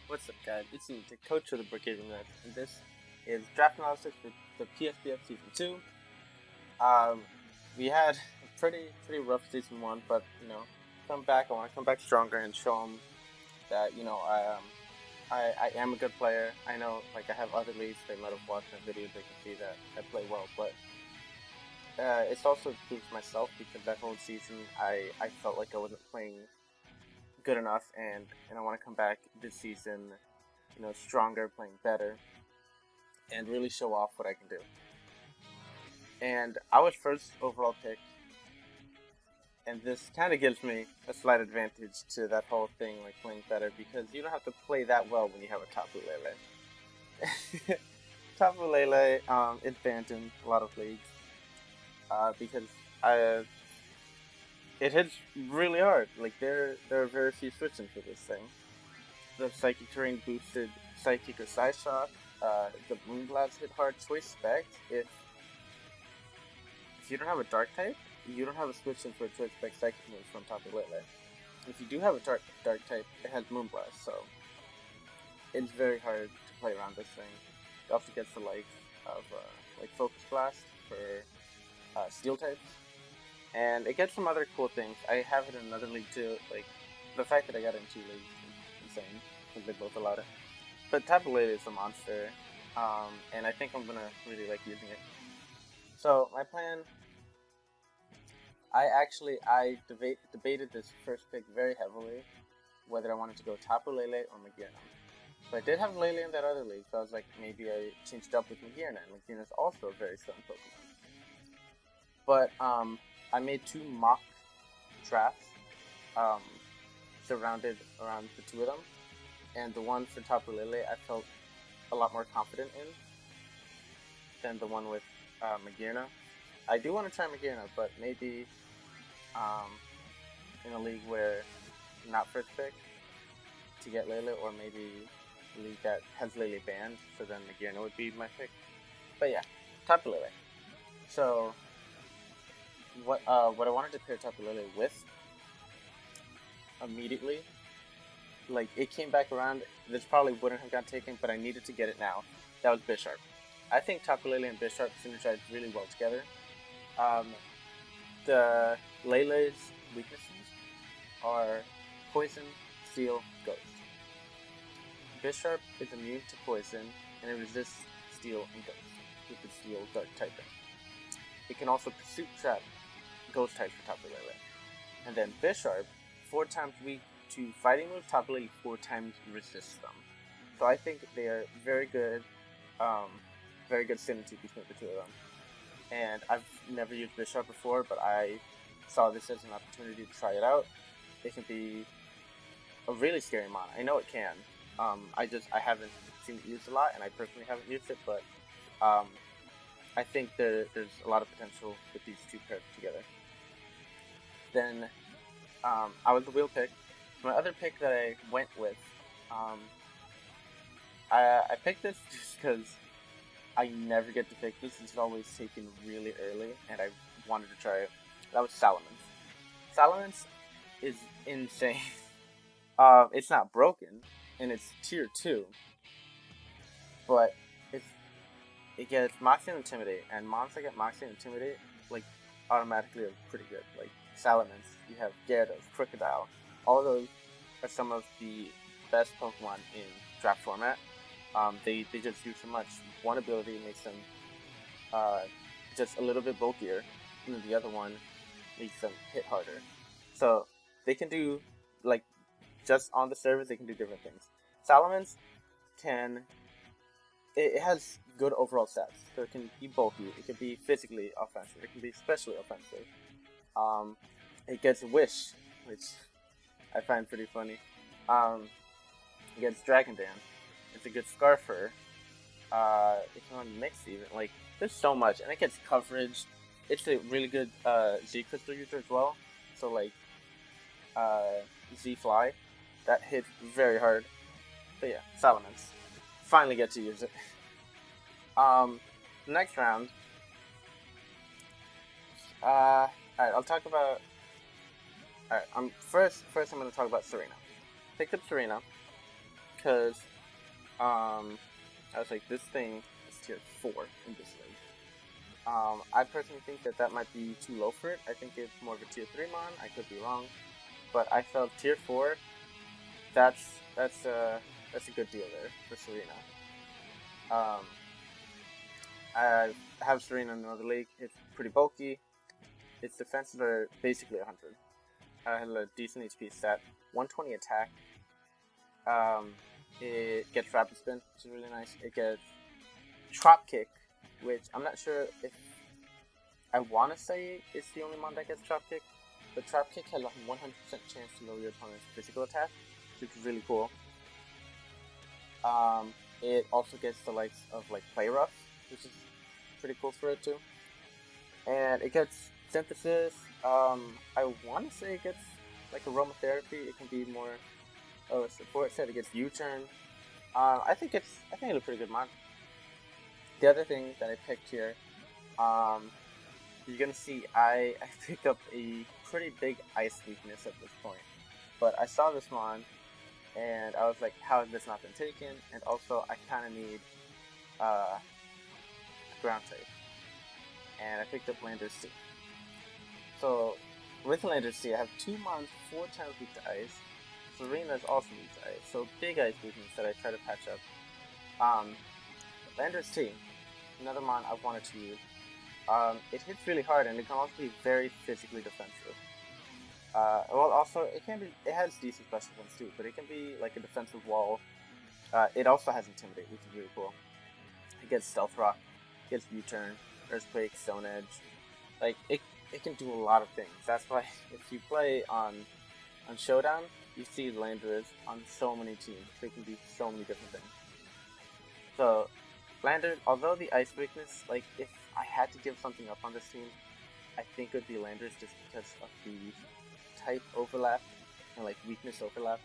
What's up, guys? It's me, the coach of the Brookhaven Banettes, and this is draft analysis for the PSBF Season 2. Um, we had a pretty rough Season 1, but, I want to come back stronger and show them that, I am a good player. I know, I have other leagues, they might have watched my videos, they can see that I play well, but it's also to prove to myself because that whole season, I felt like I wasn't playing good enough, and I want to come back this season, stronger, playing better, and really show off what I can do. And I was first overall pick, and this kind of gives me a slight advantage to that whole thing, like playing better, because you don't have to play that well when you have a Tapu Lele. Tapu Lele is banned in a lot of leagues because it hits really hard. Like there are very few switching for this thing. The Psychic Terrain boosted Psychic or Side Shock. The Moonblast hit hard. Choice Spec. If you don't have a Dark type, you don't have a switch in for a Choice Spec Psychic move from Tapu Lele. If you do have a Dark type, it has Moonblast, so it's very hard to play around this thing. It also gets the likes of Focus Blast for Steel types. And it gets some other cool things. I have it in another league too. Like, the fact that I got it in 2 leagues is insane, because they both allowed it. But Tapu Lele is a monster, and I think I'm gonna really like using it. So, my plan, I debated this first pick very heavily, whether I wanted to go Tapu Lele or Magearna. But I did have Lele in that other league, so I was like, maybe I changed up with Magearna, and Magearna is also a very strong Pokemon. But, I made 2 mock drafts surrounded around the 2 of them, and the one for Tapu Lele I felt a lot more confident in than the one with Magearna. I do want to try Magearna, but maybe in a league where not first pick to get Lele, or maybe a league that has Lele banned, so then Magearna would be my pick. But yeah, Tapu Lele. So what I wanted to pair Tapu Lele with immediately, like it came back around. This probably wouldn't have gotten taken, but I needed to get it now. That was Bisharp. I think Tapu Lele and Bisharp synergize really well together. The Lele's weaknesses are Poison, Steel, Ghost. Bisharp is immune to Poison, and it resists Steel and Ghost with the Steel Dark typing. It can also Pursuit Trap Ghost types for Tapu Lele. And then Bisharp, 4 times weak to fighting moves, Tapu Lele 4 times resists them. So I think they are very good synergy between the 2 of them. And I've never used Bisharp before, but I saw this as an opportunity to try it out. It can be a really scary mana. I know it can. I haven't seen it used a lot, and I personally haven't used it, but I think there's a lot of potential with these 2 paired together. Then I was the wheel pick. My other pick that I went with, I picked this just because I never get to pick this. It's always taken really early, and I wanted to try it. That was Salamence. Salamence is insane. It's not broken, and it's tier 2, but it gets Moxie and Intimidate, and mons that get Moxie and Intimidate, automatically are pretty good. Like Salamence, you have Gyarados, Crocodile. All of those are some of the best Pokemon in draft format. They just do so much. One ability makes them just a little bit bulkier, and then the other one makes them hit harder. So they can do, just on the surface, they can do different things. Salamence it has good overall stats. So it can be bulky, it can be physically offensive, it can be especially offensive. It gets Wish, which I find pretty funny. It gets Dragon Dance. It's a good Scarfer. It can run Mix even. There's so much, and it gets coverage. It's a really good Z Crystal user as well. So Z Fly, that hits very hard. But yeah, Salamence. Finally get to use it. Next round. Alright, I'll talk about. Alright, first I'm gonna talk about Serena. Picked up Serena. because I was like, this thing is tier 4 in this league. I personally think that might be too low for it. I think it's more of a tier 3 mon. I could be wrong, but I felt tier 4. That's a good deal there for Serena. I have Serena in another league. It's pretty bulky. Its defenses are basically 100. I have a decent HP stat, 120 attack. It gets rapid spin, which is really nice. It gets drop kick, which I'm not sure if I want to say it's the only mon that gets drop kick, but drop kick has a 100% chance to lower your opponent's physical attack, which is really cool. It also gets the likes of like play rough, which is pretty cool for it too. And it gets synthesis. I want to say it gets like aromatherapy. It can be more of a support set. It gets U-turn. I think it's a pretty good mon. The other thing that I picked here, you're gonna see I picked up a pretty big ice weakness at this point. But I saw this mon, and I was like, how has this not been taken? And also, I kind of need ground type. And I picked up Landers C. So, with Landers C, I have 2 mons 4 times weak to ice. Serena is also weak to ice, so big ice weakness that I try to patch up. Landers C, another mon I've wanted to use. It hits really hard, and it can also be very physically defensive. Well, also, it has decent special defense too, but it can be like a defensive wall. It also has Intimidate, which is really cool. It gets Stealth Rock, it gets U-turn, Earthquake, Stone Edge. Like, it can do a lot of things. That's why if you play on Showdown, you see Landers on so many teams. They can do so many different things. So, Landers, although the ice weakness, like, if I had to give something up on this team, I think it would be Landers just because of the type overlap and like weakness overlap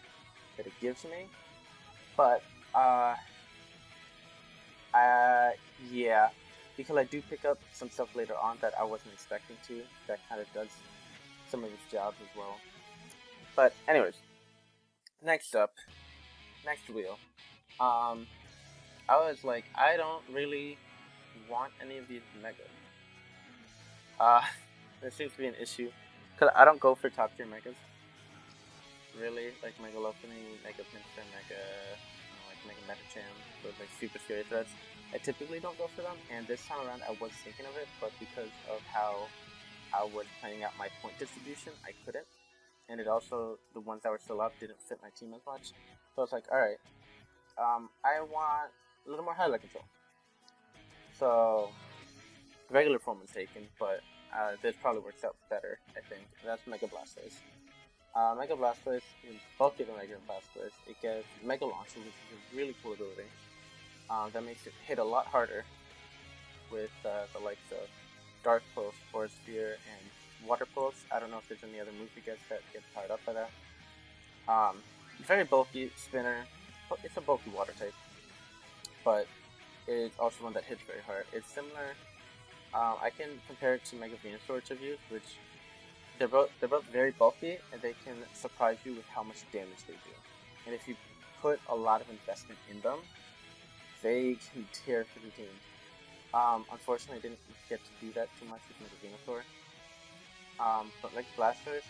that it gives me. But yeah, because I do pick up some stuff later on that I wasn't expecting to, that kind of does some of its jobs as well. But anyways, next wheel. I was like, I don't really want any of these megas. There seems to be an issue. Because I don't go for top tier megas. Really, like Mega Lopunny, Mega Pinsir, Mega Metacham, those like super scary threats. I typically don't go for them, and this time around I was thinking of it, but because of how I was planning out my point distribution, I couldn't. And it also, the ones that were still up didn't fit my team as much. So I was like, alright, I want a little more highlight control. So, regular form was taken, but this probably works out better, I think. That's Mega Blastoise. Mega Blastoise is bulkier than Mega Blastoise. It gets Mega Launcher, which is a really cool ability. That makes it hit a lot harder with the likes of Dark Pulse, Force Sphere, and Water Pulse. I don't know if there's any other move it gets that gets powered up by that. Very bulky spinner. It's a bulky water type, but it's also one that hits very hard. It's similar. I can compare it to Mega Venusaur, which I've used, which they're both very bulky, and they can surprise you with how much damage they do. And if you put a lot of investment in them, they can tear through the team. Unfortunately, I didn't get to do that too much with Mega Venusaur. But Mega Blastoise,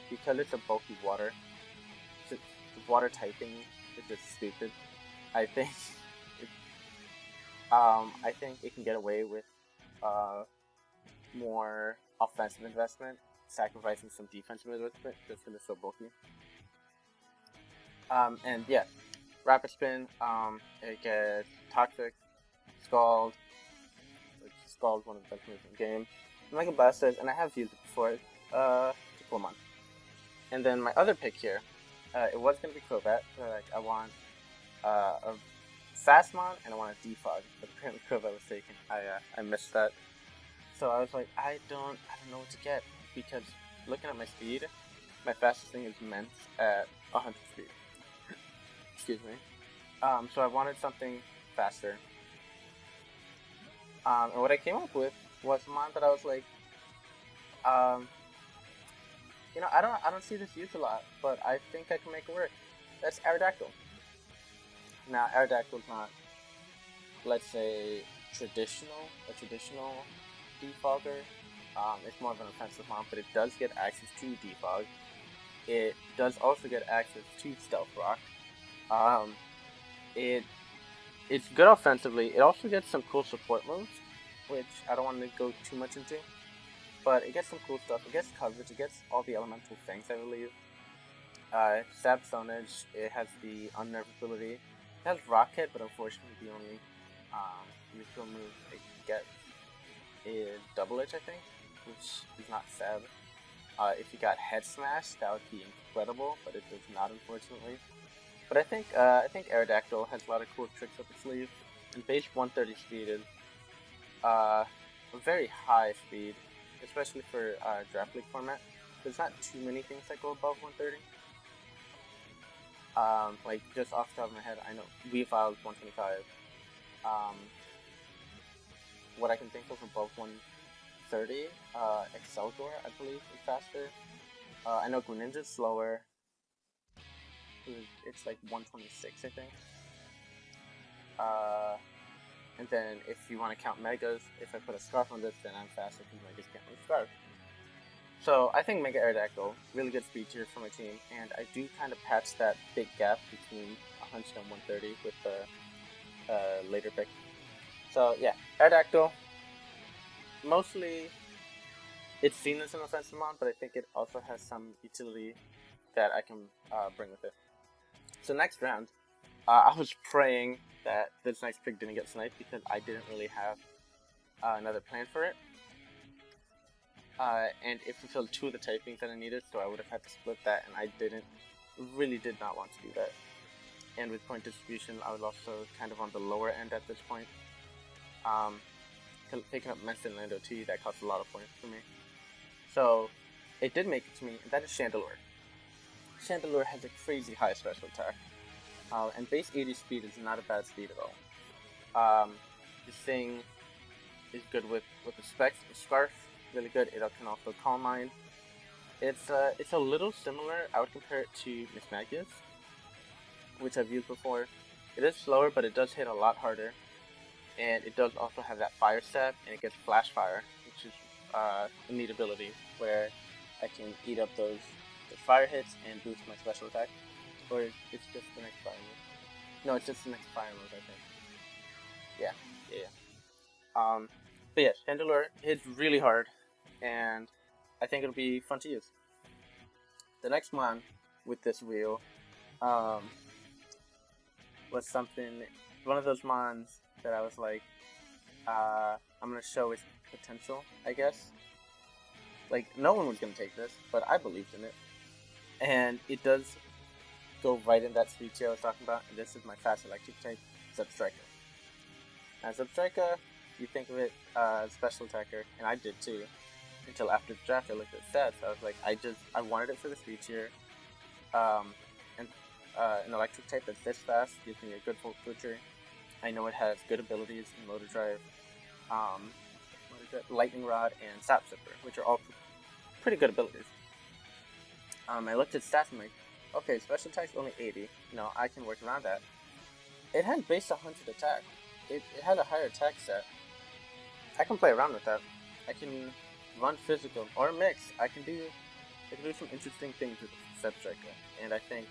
because it's a bulky water, the water typing is just stupid. I think it can get away with more offensive investment, sacrificing some defensive investment just because it's so bulky. And yeah, Rapid Spin, it gets Toxic, Scald, which Scald one of the best moves in the game. Mega Blastoise, and I have used it before, to Pokemon. And then my other pick here, it was going to be Crobat, but like, I want a Fastmon, and I want a Defog, but apparently Crobat was taken. I missed that. So I was like, I don't know what to get, because looking at my speed, my fastest thing is Mence at 100 speed. Excuse me. So I wanted something faster. And what I came up with was a mon that I was like, you know, I don't see this used a lot, but I think I can make it work. that's Aerodactyl. Now, Aerodactyl's not, let's say, a traditional defogger. It's more of an offensive mon, but it does get access to defog. It does also get access to Stealth Rock. It's good offensively. It also gets some cool support moves, which I don't want to go too much into. But it gets some cool stuff. It gets coverage. It gets all the elemental things, I believe. Stab Stonage. It has the Unnerve ability. It has Rocket, but unfortunately the only neutral move it gets is Double Edge, I think, which is not Stab. If you got Head Smash, that would be incredible, but it does not, unfortunately. But I think Aerodactyl has a lot of cool tricks up its sleeve. And base 130 speed is a very high speed, especially for Draft League format. There's not too many things that go above 130. Like, just off the top of my head, I know Weavile is 125. What I can think of above 130, Excelsior, I believe, is faster. I know Greninja's slower. It's like 126, I think. And then if you want to count Megas, if I put a Scarf on this, then I'm faster because Megas can't move Scarf. So I think Mega Aerodactyl, really good speed tier for my team, and I do kind of patch that big gap between 100 and 130 with the later pick. So yeah, Aerodactyl, mostly it's seen as an offensive mon, but I think it also has some utility that I can bring with it. So next round, I was praying that this next pick didn't get sniped because I didn't really have another plan for it. And it fulfilled two of the typings that I needed, so I would have had to split that, and I really did not want to do that. And with point distribution, I was also kind of on the lower end at this point. Picking up Messin and Lando T, that cost a lot of points for me. So, it did make it to me, and that is Chandelure. Chandelure has a crazy high special attack, and base 80 speed is not a bad speed at all. This thing is good with the specs, the Scarf, really good. It can also Calm Mind. It's a little similar. I would compare it to Miss Magius, which I've used before. It is slower, but it does hit a lot harder, and it does also have that Fire Stab, and it gets Flash Fire, which is a neat ability where I can eat up those fire hits and boost my special attack. Or it's just the next fire move. No, it's just the next fire move, I think. Yeah. But yeah, Chandelure hits really hard, and I think it'll be fun to use. The next one with this wheel was one of those mons that I was like, I'm gonna show its potential, I guess. Like, no one was gonna take this, but I believed in it. And it does go right in that speed tier I was talking about, and this is my fast electric type, Zebstrika. Now, Zebstrika, you think of it as special attacker, and I did too, until after the draft I looked at stats. I was like, I wanted it for the speed tier, and an electric type that's this fast gives me a good full switcher. I know it has good abilities in Motor Drive, Lightning Rod, and Sap Zipper, which are all pretty good abilities. I looked at stats and I'm like, okay, special attack's only 80. No, I can work around that. It had base 100 attack. It had a higher attack set. I can play around with that. I can run physical or mix. I can do some interesting things with Zebstrika. And I think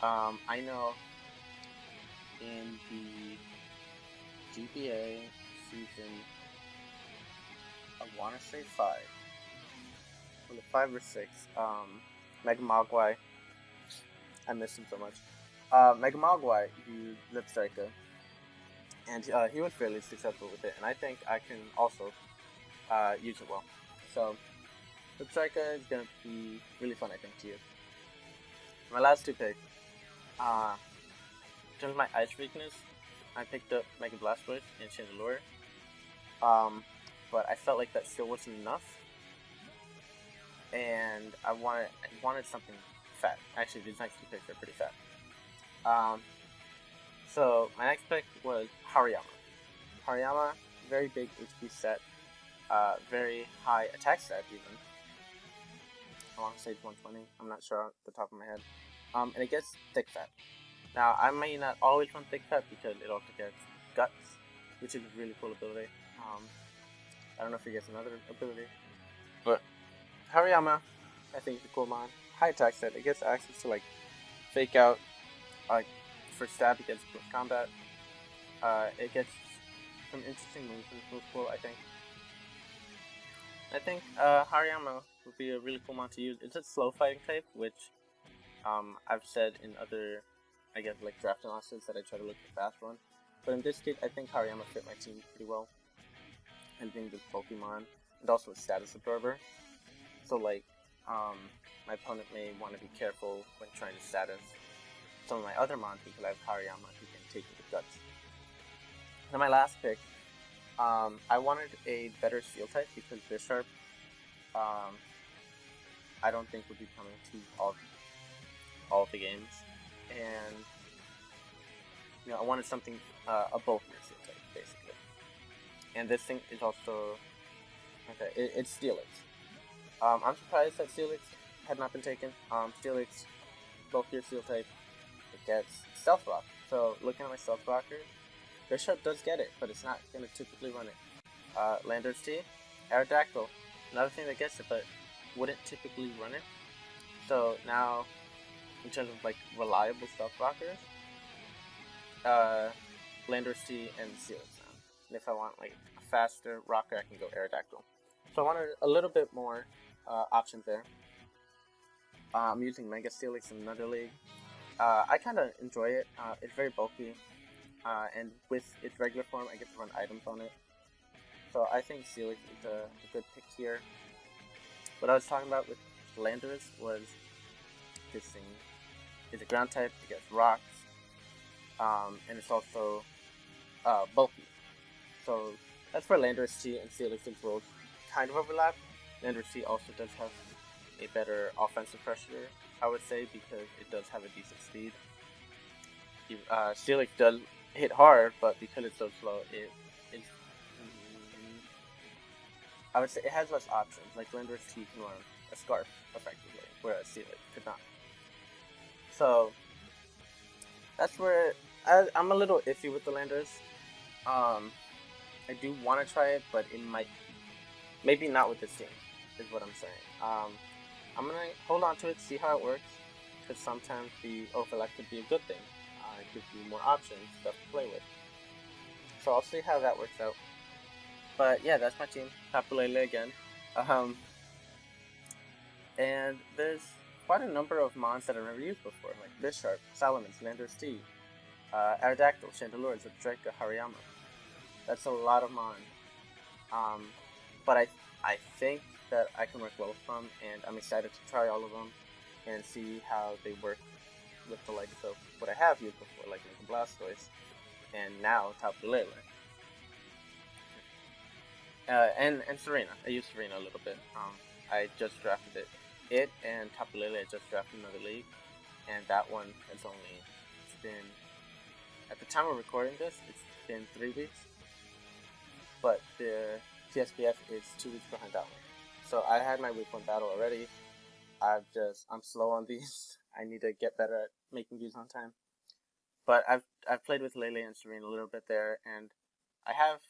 I know in the GBA season, I want to say 5. Well, 5 or 6. Mega Mogwai. I miss him so much. Mega Mogwai used Zebstrika, and he was fairly successful with it, and I think I can also use it well. So, Zebstrika is going to be really fun, I think, to use. My last two picks. In terms of my ice weakness, I picked up Mega Blastoise and Chandelure. But I felt like that still wasn't enough, and I wanted something fat. Actually, these next two picks are pretty fat. So my next pick was Hariyama. Hariyama, very big HP set, very high attack set even. I want to say it's 120. I'm not sure off the top of my head. and it gets thick fat. Now, I may not always run thick fat because it also gets guts, which is a really cool ability. I don't know if it gets another ability, but Hariyama, I think, is a cool mon. High attack set. It gets access to like fake out, like for stab against close combat. It gets some interesting moves, and it's cool. I think Hariyama would be a really cool mon to use. It's a slow fighting type, which I've said in other, I guess, like draft analysis that I try to look for fast one. But in this case, I think Hariyama fit my team pretty well. And being this Pokemon, and also a status absorber. So like, my opponent may want to be careful when trying to status some of my other mons because I have Hariyama who can take the guts. Then my last pick, I wanted a better Steel type because Bisharp, I don't think would be coming to all of the games, and you know I wanted something a bulkier Steel type basically. And this thing is also okay. It's Steelix. I'm surprised that Steelix had not been taken. Steelix, bulkier Steel type, it gets Stealth Rock. So looking at my Stealth Rocker, Bishop does get it, but it's not going to typically run it. Landorus T, Aerodactyl, another thing that gets it, but wouldn't typically run it. So now, in terms of like reliable Stealth Rockers, Landorus T and Steelix now. And if I want like a faster rocker, I can go Aerodactyl. So I wanted a little bit more options there. I'm using Mega Steelix in another league. I kind of enjoy it. It's very bulky. And with its regular form, I get to run items on it. So I think Steelix is a good pick here. What I was talking about with Landorus was this thing. It's a ground type, it gets rocks, and it's also bulky. So that's where Landorus T and Steelix's roles kind of overlap. Landorus T also does have a better offensive pressure, I would say, because it does have a decent speed. Steelix does hit hard, but because it's so slow, I would say it has less options. Like Landorus T can run a Scarf effectively, whereas Steelix could not. So that's where I'm a little iffy with the Landorus. I do want to try it, but it might, maybe not with this team, is what I'm saying. I'm gonna hold on to it, see how it works, because sometimes the overlap could be a good thing. It gives you more options, stuff to play with. So I'll see how that works out. But yeah, that's my team. Tapu Lele again. And there's quite a number of mons that I've never used before, like Bisharp, Salamence, Landorus T, Aerodactyl, Chandelure, Zebstrika, Hariyama. That's a lot of mon. But I think that I can work well with them, and I'm excited to try all of them and see how they work with the likes of what I have used before, like Mega Blastoise, and now Tapu Lele. And Serena. I used Serena a little bit. I just drafted it and Tapu Lele. I just drafted another league, and that one has only been, at the time of recording this, it's been 3 weeks. But the PSBF is 2 weeks behind that one. So I had my week 1 battle already. I'm slow on these. I need to get better at making these on time. But I've played with Lele and Serena a little bit there, and I have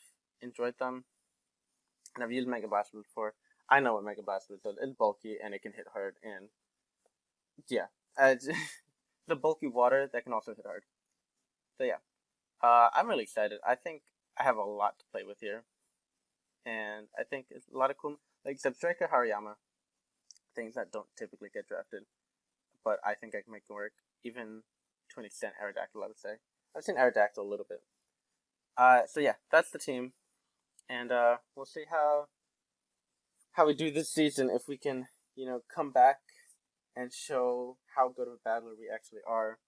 enjoyed them. And I've used Mega Blastoise before. I know what Mega Blastoise does. It's bulky and it can hit hard, and yeah, the bulky water that can also hit hard. So yeah, I'm really excited. I think I have a lot to play with here, and I think it's a lot of cool, like Zebstrika, Hariyama, things that don't typically get drafted, but I think I can make them work. Even to an extent, Aerodactyl, I would say. I've seen Aerodactyl a little bit. So yeah, that's the team. And we'll see how we do this season, if we can, come back and show how good of a battler we actually are,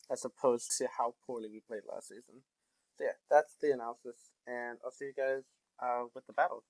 as opposed to how poorly we played last season. So yeah, that's the analysis, and I'll see you guys with the battles.